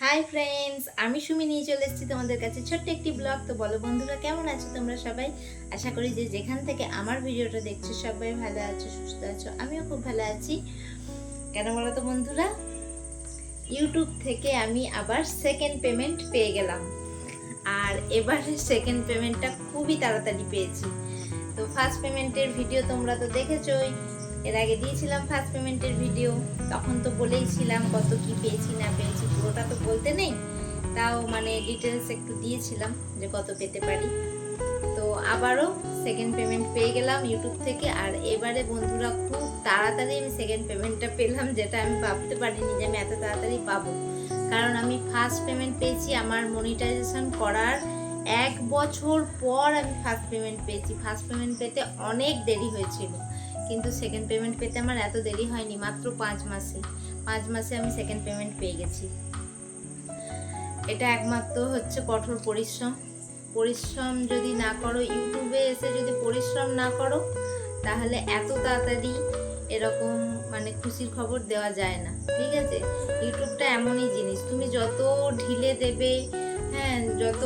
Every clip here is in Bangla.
হাই ফ্রেন্ডস, আমি সুমি নিয়ে চলে এসেছি তোমাদের কাছে ছোট্ট একটি ব্লগ। তো বলো বন্ধুরা, কেমন আছো তোমরা সবাই? আশা করি যে যেখান থেকে আমার ভিডিওটা দেখছো সবাই ভালো আছো, সুস্থ আছো। আমিও খুব ভালো আছি। কেন বলো তো বন্ধুরা, ইউটিউব থেকে আমি আবার সেকেন্ড পেমেন্ট পেয়ে গেলাম। আর এবারে সেকেন্ড পেমেন্টটা খুবই তাড়াতাড়ি পেয়েছি। তো ফার্স্ট পেমেন্টের ভিডিও তোমরা তো দেখেছোই, এর আগে দিয়েছিলাম ফার্স্ট পেমেন্টের ভিডিও। তখন তো বলেইছিলাম কত কি পেয়েছি না পেয়েছি, পুরোটা তো বলতে নেই, তাও মানে ডিটেলস একটু দিয়েছিলাম যে কত পেতে পারি। তো আবারও সেকেন্ড পেমেন্ট পেয়ে গেলাম ইউটিউব থেকে। আর এবারে বন্ধুরা খুব তাড়াতাড়ি আমি সেকেন্ড পেমেন্টটা পেলাম, যেটা আমি ভাবতে পারিনি যে আমি এত তাড়াতাড়ি পাবো। কারণ আমি ফার্স্ট পেমেন্ট পেয়েছি আমার মনিটাইজেশন করার 1 বছর পর আমি ফার্স্ট পেমেন্ট পেয়েছি। ফার্স্ট পেমেন্ট পেতে অনেক দেরি হয়েছিল, কিন্তু সেকেন্ড পেমেন্ট পেতে আমার এত দেরি হয়নি, মাত্র 5 মাসে আমি সেকেন্ড পেমেন্ট পেয়ে গেছি। এটা একমাত্র হচ্ছে কঠোর পরিশ্রম যদি না করো, ইউটিউবে এসে যদি পরিশ্রম না করো, তাহলে এত তাড়াতাড়ি এরকম মানে খুশির খবর দেওয়া যায় না। ঠিক আছে, ইউটিউবটা এমনই জিনিস, তুমি যত ঢিলে দেবে, হ্যাঁ, যত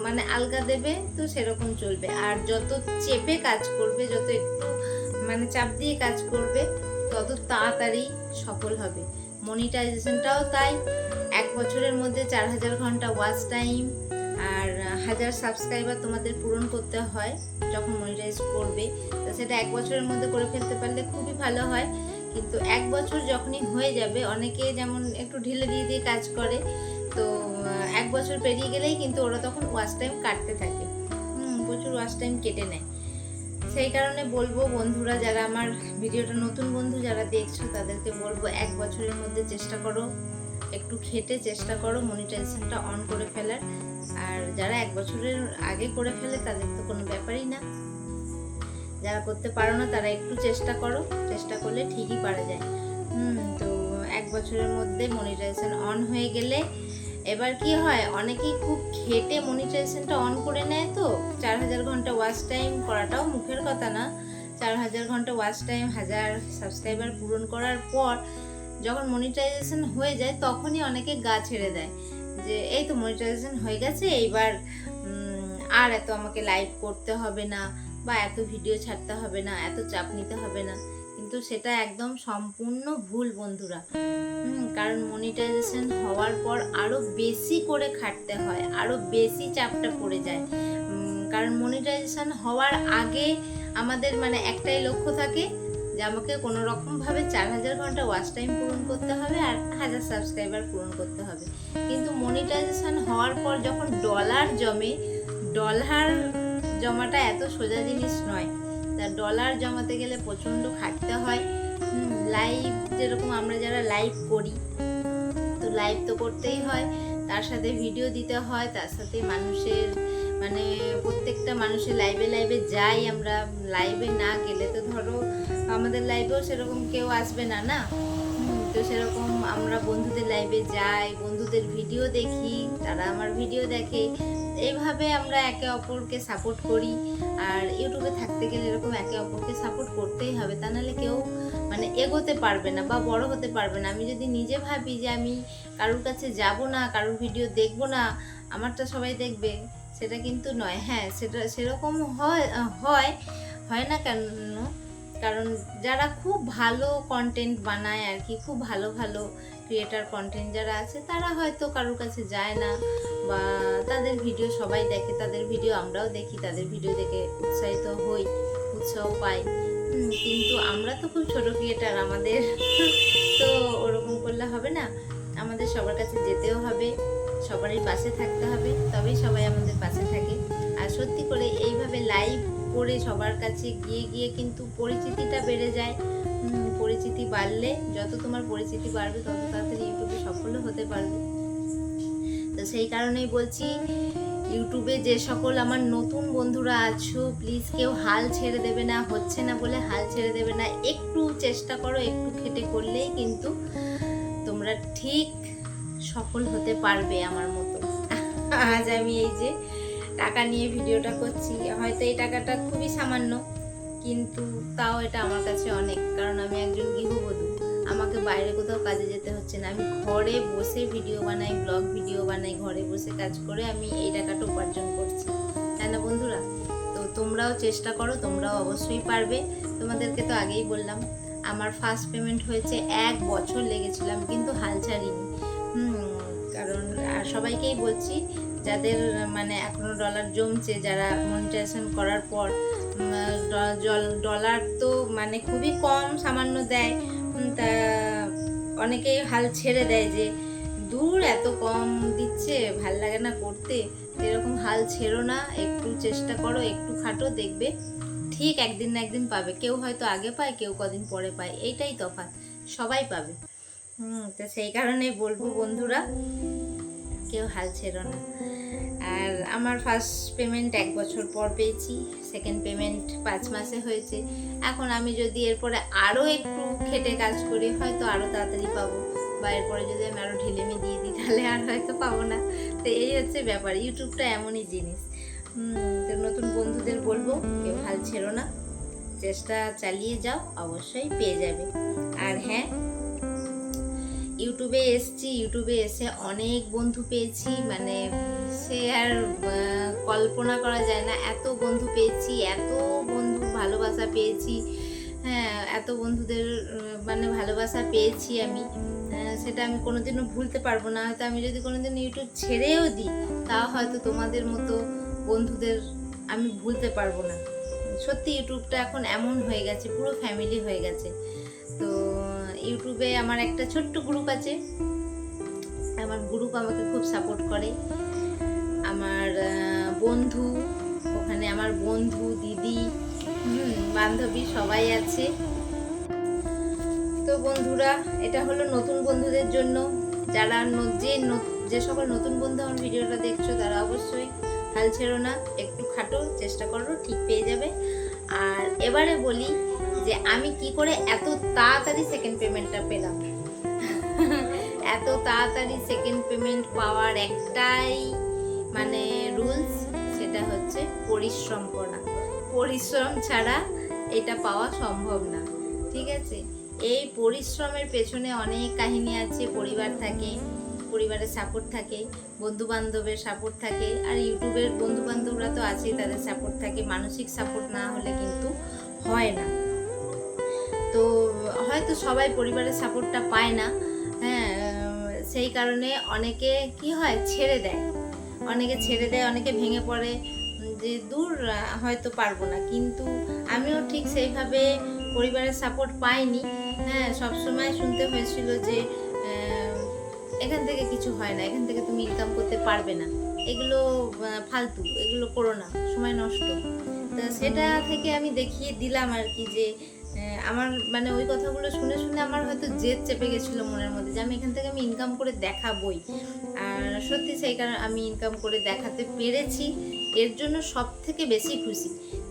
মানে আলগা দেবে তো সেরকম চলবে। আর যত চেপে কাজ করবে, যত একটু মানে চাপ দিয়ে কাজ করবে, তত তাড়াতাড়ি সফল হবে। মনিটাইজেশনটাও তাই, 1 বছরের মধ্যে 4000 ঘন্টা ওয়াচ টাইম আর 1000 সাবস্ক্রাইবার তোমাদের পূরণ করতে হয় যখন মনিটাইজ করবে। তো সেটা 1 বছরের মধ্যে করে ফেলতে পারলে খুবই ভালো হয়। কিন্তু 1 বছর যখনই হয়ে যাবে, অনেকে যেমন একটু ঢিলে দিয়ে দিয়ে কাজ করে, তো 1 বছর পেরিয়ে গেলেই কিন্তু ওরা তখন ওয়াচ টাইম কাটতে থাকে, প্রচুর ওয়াচ টাইম কেটে নেয়। সেই কারণে বলবো বন্ধুরা, যারা আমার ভিডিওটা নতুন বন্ধু যারা দেখছো, তাদেরকে বলবো 1 বছরের মধ্যে চেষ্টা করো, একটু খেটে চেষ্টা করো মনিটাইজেশনটা অন করে ফেলার। আর যারা 1 বছরের আগে করে ফেলে তাদের তো কোনো ব্যাপারই না। যারা করতে পারো না তারা একটু চেষ্টা করো, চেষ্টা করলে ঠিকই পারা যায়। তো 1 বছরের মধ্যে মনিটাইজেশন অন হয়ে গেলে এবার কি হয়, অনেকেই খুব খেটে মনিটাইজেশনটা অন করে নেয়। তো 4000 ঘন্টা ওয়াচ টাইম করাটাও মুখের কথা না। 4000 ঘন্টা ওয়াচ টাইম, 1000 সাবস্ক্রাইবার পূরণ করার পর যখন মনিটাইজেশন হয়ে যায়, তখনই অনেকে গা ছেড়ে দেয় যে এই তো মনিটাইজেশন হয়ে গেছে, এইবার আর এত আমাকে লাইভ করতে হবে না, বা এত ভিডিও ছাড়তে হবে না, এত চাপ নিতে হবে না। কিন্তু সেটা একদম সম্পূর্ণ ভুল বন্ধুরা। কারণ মনিটাইজেশন হওয়ার পর আরো বেশি করে খাটতে হয়, আরো বেশি চাপটা পড়ে যায়। কারণ মনিটাইজেশন হওয়ার আগে আমাদের মানে একটাই লক্ষ্য থাকে যে আমাকে কোনো রকমভাবে 4000 ঘন্টা ওয়াচ টাইম পূরণ করতে হবে আর 1000 সাবস্ক্রাইবার পূরণ করতে হবে। কিন্তু মনিটাইজেশন হওয়ার পর যখন ডলার জমে, ডলার জমাটা এত সোজা জিনিস নয়। তা ডলার জমাতে গেলে প্রচণ্ড খাটতে হয়। লাইভ যেরকম আমরা যারা লাইভ করি, তো লাইভ তো করতেই হয়, তার সাথে ভিডিও দিতে হয়, তার সাথে মানুষের মানে প্রত্যেকটা মানুষের লাইভে যাই আমরা। লাইভে না গেলে তো ধরো আমাদের লাইভেও সেরকম কেউ আসবে না, না। তো সেরকম আমরা বন্ধুদের লাইভে যাই, বন্ধুদের ভিডিও দেখি, তারা আমার ভিডিও দেখে, এইভাবে আমরা একে অপরকে সাপোর্ট করি। আর ইউটিউবে থাকতে গেলে এরকম একে অপরকে সাপোর্ট করতেই হবে, তা নাহলে কেউ মানে এগোতে পারবে না বা বড় হতে পারবে না। আমি যদি নিজে ভাবি যে আমি কারোর কাছে যাব না, কারোর ভিডিও দেখব না, আমারটা সবাই দেখবে, সেটা কিন্তু নয়। হ্যাঁ, সেটা সেরকম হয় হয় হয় না কেন, কারণ যারা খুব ভালো কন্টেন্ট বানায় আর কি, খুব ভালো ভালো ক্রিয়েটার কন্টেন্ট যারা আছে, তারা হয়তো কারোর কাছে যায় না, বা তাদের ভিডিও সবাই দেখে, তাদের ভিডিও আমরাও দেখি, তাদের ভিডিও দেখে উৎসাহিত হই, উৎসাহ পাই। কিন্তু আমরা তো খুব ছোট ক্রিয়েটার, আমাদের তো ওরকম করলে হবে না। আমাদের সবার কাছে যেতেও হবে, সবারই পাশে থাকতে হবে, তবেই সবাই আমাদের পাশে থাকে। আর সত্যি করে এইভাবে লাইভ করে সবার কাছে গিয়ে গিয়ে কিন্তু পরিচিতিটা বেড়ে যায়। পরিচিতি বাড়লে, যত তোমার পরিচিতি বাড়বে, তত তাড়াতাড়ি ইউটিউবে সফলও হতে পারবে। তো সেই কারণেই বলছি, ইউটিউবে যে সকল আমার নতুন বন্ধুরা আছো, প্লিজ কেউ হাল ছেড়ে দেবে না, হচ্ছে না বলে হাল ছেড়ে দেবে না। একটু চেষ্টা করো, একটু খেটে করলেই কিন্তু তোমরা ঠিক সফল হতে পারবে আমার মতো। আজ আমি এই যে টাকা নিয়ে ভিডিওটা করছি, হয়তো এই টাকাটা খুবই সামান্য, কিন্তু তাও এটা আমার কাছে অনেক, কারণ আমি একজন গৃহবধূ। আমাকে বাইরে কোথাও কাজে যেতে হচ্ছে না, আমি ঘরে বসে ভিডিও বানাই, ব্লগ ভিডিও বানাই, ঘরে বসে কাজ করে আমি এই টাকাটা উপার্জন করছি, তাই না বন্ধুরা? তো তোমরাও চেষ্টা করো, তোমরাও অবশ্যই পারবে। তোমাদেরকে তো আগেই বললাম আমার ফার্স্ট পেমেন্ট হয়েছে 1 বছর লেগেছিল, আমি কিন্তু হাল ছাড়িনি। কারণ সবাইকেই বলছি যাদের মানে এখনো ডলার জমছে, যারা মনিটাইজেশন করার পর ডলার তো মানে খুবই কম সামান্য দেয়, তা অনেকেই হাল ছেড়ে দেয় যে দূর এত কম দিচ্ছে ভাল লাগে না করতে। এরকম হাল ছেড়ো না, একটু চেষ্টা করো, একটু খাটো, দেখবে ঠিক একদিন না একদিন পাবে। কেউ হয়তো আগে পায়, কেউ কদিন পরে পায়, এইটাই তফাৎ, সবাই পাবে। তো সেই কারণেই বলবো বন্ধুরা, কেউ হাল ছেড়ো না। আর আমার ফার্স্ট পেমেন্ট 1 বছর পর পেয়েছি, সেকেন্ড পেমেন্ট 5 মাসে হয়েছে। এখন আমি যদি এরপরে আরও একটু খেটে কাজ করি হয়তো আরও তাড়াতাড়ি পাবো, বা এরপরে যদি আমি আরও ঢিলেমি দিয়ে দিই তাহলে আর হয়তো পাবো না। তো এই হচ্ছে ব্যাপার, ইউটিউবটা এমনই জিনিস। তো নতুন বন্ধুদের বলবো কেউ হাল ছেড়ো না, চেষ্টা চালিয়ে যাও, অবশ্যই পেয়ে যাবে। আর হ্যাঁ, ইউটিউবে এসছি, ইউটিউবে এসে অনেক বন্ধু পেয়েছি, মানে সে আর কল্পনা করা যায় না, এত বন্ধু পেয়েছি, এত বন্ধুর ভালোবাসা পেয়েছি। হ্যাঁ, এত বন্ধুদের মানে ভালোবাসা পেয়েছি আমি, সেটা আমি কোনোদিনও ভুলতে পারবো না। হয়তো আমি যদি কোনোদিন ইউটিউব ছেড়েও দিই, তাও হয়তো তোমাদের মতো বন্ধুদের আমি ভুলতে পারবো না। সত্যি ইউটিউবটা এখন এমন হয়ে গেছে, পুরো ফ্যামিলি হয়ে গেছে। তো ইউটিউবে আমার একটা ছোট্ট গ্রুপ আছে, আমার গ্রুপ আমাকে খুব সাপোর্ট করে। আমার বন্ধু, ওখানে আমার বন্ধু, দিদি, বান্ধবী সবাই আছে। তো বন্ধুরা, এটা হলো নতুন বন্ধুদের জন্য। যারা যে সকল নতুন বন্ধু আমার ভিডিওটা দেখছো, তারা অবশ্যই হাল ছেড়ো না, একটু খাটো, চেষ্টা করো, ঠিক পেয়ে যাবে। আর এবারে বলি যে আমি কি করে এত তাড়াতাড়ি সেকেন্ড পেমেন্টটা পেলাম। এত তাড়াতাড়ি সেকেন্ড পেমেন্ট পাওয়ার একটাই মানে রুলস, সেটা হচ্ছে পরিশ্রম করা। পরিশ্রম ছাড়া এটা পাওয়া সম্ভব না, ঠিক আছে? এই পরিশ্রমের পেছনে অনেক কাহিনী আছে। পরিবার থাকে, পরিবারের সাপোর্ট থাকে, বন্ধু বান্ধবের সাপোর্ট থাকে, আর ইউটিউবের বন্ধু বান্ধবরা তো আছেই, তাদের সাপোর্ট থাকে। মানসিক সাপোর্ট না হলে কিন্তু হয় না। তো হয়তো সবাই পরিবারের সাপোর্টটা পায় না, হ্যাঁ, সেই কারণে অনেকে কি হয় ছেড়ে দেয়, অনেকে ভেঙে পড়ে যে দূর হয়তো পারবো না। কিন্তু আমিও ঠিক সেইভাবে পরিবারের সাপোর্ট পাইনি। হ্যাঁ, সবসময় শুনতে হয়েছিল যে এখান থেকে কিছু হয় না, এখান থেকে তুমি ইনকাম করতে পারবে না, এগুলো ফালতু, এগুলো করো না, সময় নষ্ট। তো সেটা থেকে আমি দেখিয়ে দিলাম আর কি, যে আমার মানে ওই কথাগুলো শুনে শুনে আমার হয়তো জেদ চেপে গেছিলো মনের মধ্যে, যে আমি এখান থেকে আমি ইনকাম করে দেখাবই। আর সত্যি সেই কারণে আমি ইনকাম করে দেখাতে পেরেছি, এর জন্য সব থেকে বেশি খুশি।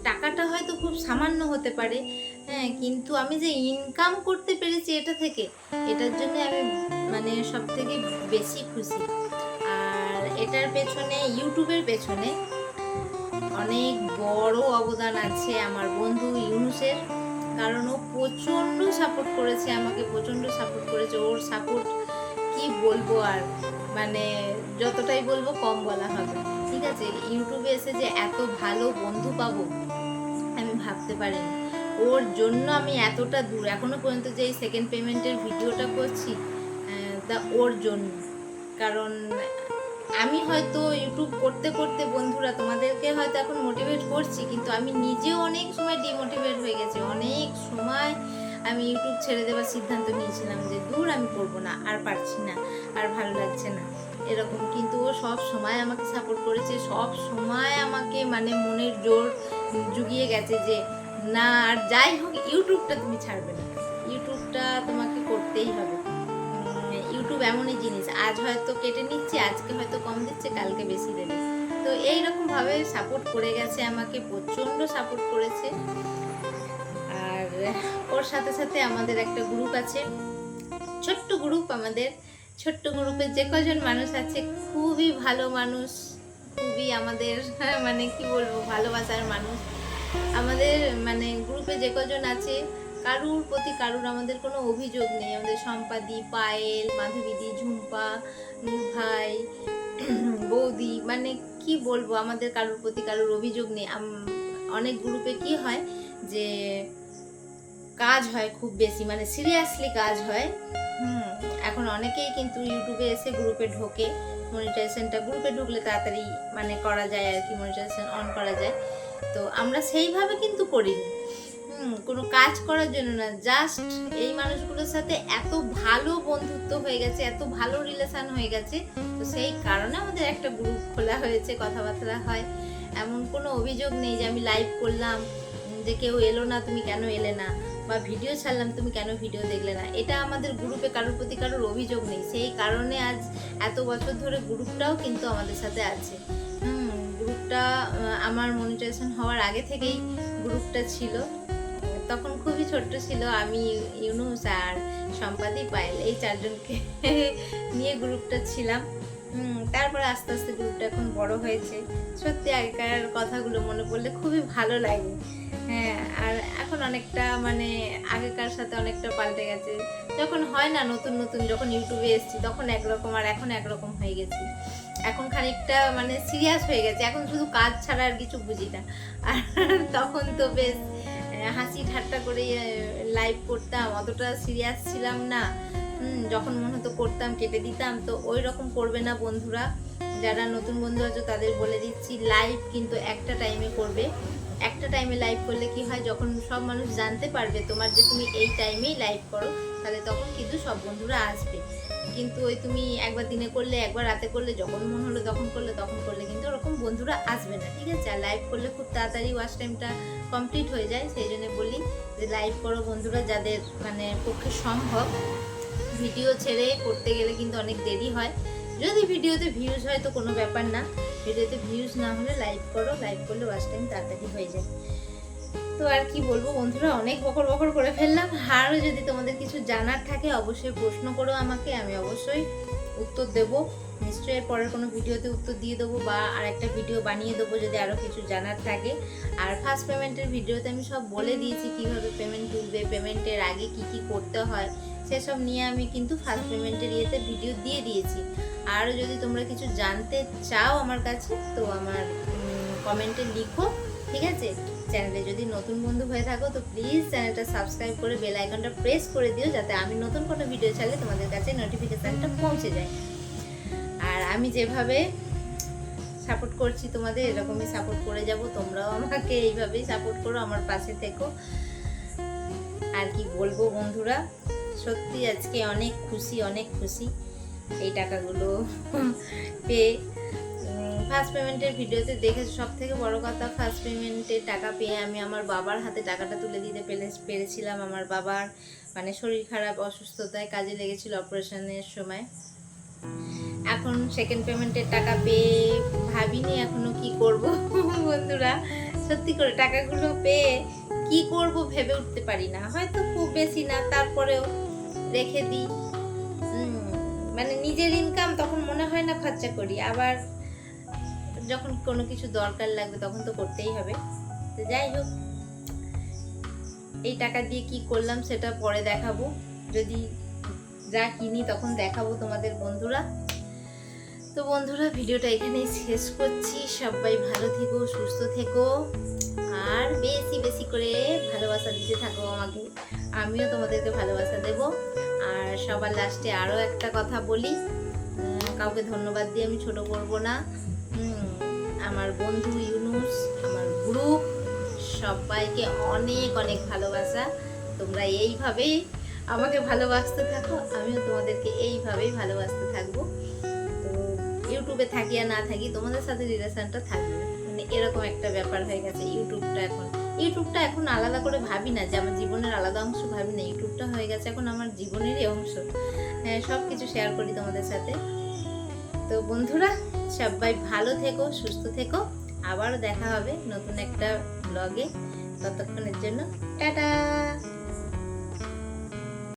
টাকাটা হয়তো খুব সামান্য হতে পারে, হ্যাঁ, কিন্তু আমি যে ইনকাম করতে পেরেছি এটা থেকে, এটার জন্য আমি মানে সব থেকে বেশি খুশি। আর এটার পেছনে, ইউটিউবের পেছনে অনেক বড় অবদান আছে আমার বন্ধু ইউনুসের। কারণ ও প্রচণ্ড সাপোর্ট করেছে আমাকে, প্রচণ্ড সাপোর্ট করেছে। ওর সাপোর্ট কি বলবো, আর মানে যতটাই বলবো কম বলা হবে, ঠিক আছে? ইউটিউবে এসে যে এত ভালো বন্ধু পাবো আমি ভাবতে পারিনি। ওর জন্য আমি এতটা দূর এখনো পর্যন্ত যে এই সেকেন্ড পেমেন্টের ভিডিওটা করছি, তা ওর জন্য। কারণ আমি হয়তো ইউটিউব করতে করতে বন্ধুরা তোমাদেরকে হয়তো এখন মোটিভেট করছি, কিন্তু আমি নিজেও অনেক সময় ডিমোটিভেট হয়ে গেছি। অনেক সময় আমি ইউটিউব ছেড়ে দেওয়ার সিদ্ধান্ত নিয়েছিলাম যে দূর আমি করবো না, আর পারছি না, আর ভালো লাগছে না এরকম। কিন্তু ও সব সময় আমাকে সাপোর্ট করেছে, সব সময় আমাকে মানে মনের জোর জুগিয়ে গেছে যে না, আর যাই হোক ইউটিউবটা তুমি ছাড়বে না, ইউটিউবটা তোমাকে করতেই হবে। ইউটিউব এমনই জিনিস, আজ হয়তো কেটে নিচ্ছে, আজকে হয়তো কম দিচ্ছে, কালকে বেশি দেবে। তো এইরকমভাবে সাপোর্ট করে গেছে আমাকে, প্রচণ্ড সাপোর্ট করেছে। আর ওর সাথে সাথে আমাদের একটা গ্রুপ আছে, ছোট্ট গ্রুপ আমাদের। ছোট্ট গ্রুপে যে কজন মানুষ আছে খুবই ভালো মানুষ, খুবই আমাদের মানে কি বলবো ভালোবাসার মানুষ। আমাদের মানে গ্রুপে যে কজন আছে কারুর প্রতি কারুর আমাদের কোনো অভিযোগ নেই। আমাদের সম্পাদি, পায়েল, মাধবীদি, ঝুম্পা, নূর ভাই, বৌদি, মানে কি বলবো, আমাদের কারুর প্রতি কারুর অভিযোগ নেই। অনেক গ্রুপে কি হয় যে কাজ হয় খুব বেশি, মানে সিরিয়াসলি কাজ হয়। এখন অনেকেই কিন্তু ইউটিউবে এসে গ্রুপে ঢোকে, মনিটাইজেশনটা গ্রুপে ঢুকলে তাড়াতাড়ি মানে করা যায় আর কি, মনিটাইজেশন অন করা যায়। তো আমরা সেইভাবে কিন্তু করিনি, কোনো কাজ করার জন্য না, জাস্ট এই মানুষগুলোর সাথে এত ভালো বন্ধুত্ব হয়ে গেছে, এত ভালো রিলেশন হয়ে গেছে, তো সেই কারণে আমাদের একটা গ্রুপ খোলা হয়েছে, কথাবার্তা হয়। এমন কোনো অভিযোগ নেই যে আমি লাইভ করলাম যে কেউ এলো না, তুমি কেন এলে না, বা ভিডিও ছাড়লাম তুমি কেন ভিডিও দেখলে না, এটা আমাদের গ্রুপে কারোর প্রতি কারোর অভিযোগ নেই। সেই কারণে আজ এত বছর ধরে গ্রুপটাও কিন্তু আমাদের সাথে আছে। গ্রুপটা আমার মনিটাইজেশন হওয়ার আগে থেকেই গ্রুপটা ছিল, তখন খুবই ছোট্ট ছিল। আমি, ইউনুস আর সম্পাদি, পায়েল, এই চারজনকে নিয়ে গ্রুপটা ছিলাম। তারপরে আস্তে আস্তে গ্রুপটা এখন বড় হয়েছে। সত্যি আগেকার কথাগুলো মনে পড়লে খুবই ভালো লাগে। হ্যাঁ, আর এখন অনেকটা মানে আগেকার সাথে অনেকটা পাল্টে গেছে। যখন হয় না নতুন নতুন, যখন ইউটিউবে এসেছি তখন একরকম, আর এখন একরকম হয়ে গেছি। এখন খানিকটা মানে সিরিয়াস হয়ে গেছে, এখন শুধু কাজ ছাড়া আর কিছু বুঝি না। আর তখন তো বেশ হাসি ঠাট্টা করে লাইভ করতাম, অতটা সিরিয়াস ছিলাম না। যখন মনে হতো করতাম, কেটে দিতাম। তো ওই রকম করবে না বন্ধুরা, যারা নতুন বন্ধু আছো তাদের বলে দিচ্ছি, লাইভ কিন্তু একটা টাইমে করবে। একটা টাইমে লাইভ করলে কি হয়, যখন সব মানুষ জানতে পারবে তোমার যে তুমি এই টাইমেই লাইভ করো, তাহলে তখন কিন্তু সব বন্ধুরা আসবে। কিন্তু ওই তুমি একবার দিনে করলে, একবার রাতে করলে, যখন মন হলো তখন করলে কিন্তু ওরকম বন্ধুরা আসবে না, ঠিক আছে? আর লাইভ করলে খুব তাড়াতাড়ি ওয়াচ টাইমটা কমপ্লিট হয়ে যায়। সেই জন্য বলি যে লাইভ করো বন্ধুরা, যাদের মানে পক্ষে সম্ভব। ভিডিও ছেড়ে করতে গেলে কিন্তু অনেক দেরি হয়। যদি ভিডিওতে ভিউজ হয় তো কোনো ব্যাপার না, ভিডিওতে ভিউজ না হলে লাইভ করো, লাইভ করলে ওয়াচ টাইম তাড়াতাড়ি হয়ে যায়। তো আর কি বলবো বন্ধুরা, অনেক বকর বকর করে ফেললাম। আরও যদি তোমাদের কিছু জানার থাকে অবশ্যই প্রশ্ন করো আমাকে, আমি অবশ্যই উত্তর দেবো। নিশ্চয়ই এর পরের কোনো ভিডিওতে উত্তর দিয়ে দেবো, বা আর একটা ভিডিও বানিয়ে দেবো যদি আরও কিছু জানার থাকে। আর ফার্স্ট পেমেন্টের ভিডিওতে আমি সব বলে দিয়েছি, কীভাবে পেমেন্ট তুলবে, পেমেন্টের আগে কি কি করতে হয়, সেসব নিয়ে আমি কিন্তু ফার্স্ট পেমেন্টের ইয়েতে ভিডিও দিয়ে দিয়েছি। আরও যদি তোমরা কিছু জানতে চাও আমার কাছে, তো আমার কমেন্টে লিখো, ঠিক আছে? চ্যানেলে যদি নতুন বন্ধু হয়ে থাকো তো প্লিজ চ্যানেলটা সাবস্ক্রাইব করে বেল আইকনটা প্রেস করে দিও, যাতে আমি নতুন কোনো ভিডিও ছাড়লে তোমাদের কাছে নোটিফিকেশানটা পৌঁছে যায়। আর আমি যেভাবে সাপোর্ট করছি তোমাদের, এরকমই সাপোর্ট করে যাব, তোমরাও আমাকে এইভাবেই সাপোর্ট করো, আমার পাশে থেকো। আর কি বলবো বন্ধুরা, সত্যি আজকে অনেক খুশি এই টাকাগুলো পেয়ে। ফার্স্ট পেমেন্টের ভিডিওতে দেখে সব থেকে বড় কথা, ফার্স্ট পেমেন্টের টাকা পেয়ে আমি আমার বাবার হাতে টাকাটা তুলে দিতে পেরেছিলাম। আমার বাবার মানে শরীর খারাপ, অসুস্থতায় কাজে লেগেছিল অপারেশনের সময়। এখন সেকেন্ড পেমেন্টের টাকা পেয়ে ভাবিনি এখনো কি করব বন্ধুরা, সত্যি করে টাকাগুলো পেয়ে কি করব ভেবে উঠতে পারি না। হয়তো খুব বেশি না, তারপরেও রেখে দিই। মানে নিজের ইনকাম, তখন মনে হয় না খরচা করি, আবার যখন কোনো কিছু দরকার লাগবে তখন তো করতেই হবে। তো যাই হোক, এই টাকা দিয়ে কি করলাম সেটা পরে দেখাবো, যদি যা কিনি তখন দেখাবো তোমাদের বন্ধুরা। তো বন্ধুরা, ভিডিওটা এখানেই শেষ করছি। সবাই ভালো থেকো, সুস্থ থেকো, আর বেশি বেশি করে ভালোবাসা দিতে থাকো আমাকে, আমিও তোমাদেরকে ভালোবাসা দেব। আর সবার লাস্টে আরও একটা কথা বলি, কাউকে ধন্যবাদ দিয়ে আমি ছোট করব না। আমার বন্ধু ইউনুস, আমার গ্রুপ, সবাইকে অনেক অনেক ভালোবাসা। তোমরা এইভাবেই আমাকে ভালোবাসতে থাকো, আমিও তোমাদেরকে এইভাবেই ভালোবাসতে থাকবো। তো ইউটিউবে থাকি আর না থাকি, তোমাদের সাথে রিলেশনটা থাকবে, মানে এরকম একটা ব্যাপার হয়ে গেছে। ইউটিউবটা এখন আলাদা করে ভাবি না যে আমার জীবনের আলাদা অংশ ভাবি না, ইউটিউবটা হয়ে গেছে এখন আমার জীবনেরই অংশ। হ্যাঁ, সব কিছু শেয়ার করি তোমাদের সাথে। তো বন্ধুরা, সবাই ভালো থেকো, সুস্থ থেকো, আবারও দেখা হবে নতুন একটা ব্লগে। ততক্ষণের জন্য টাটা।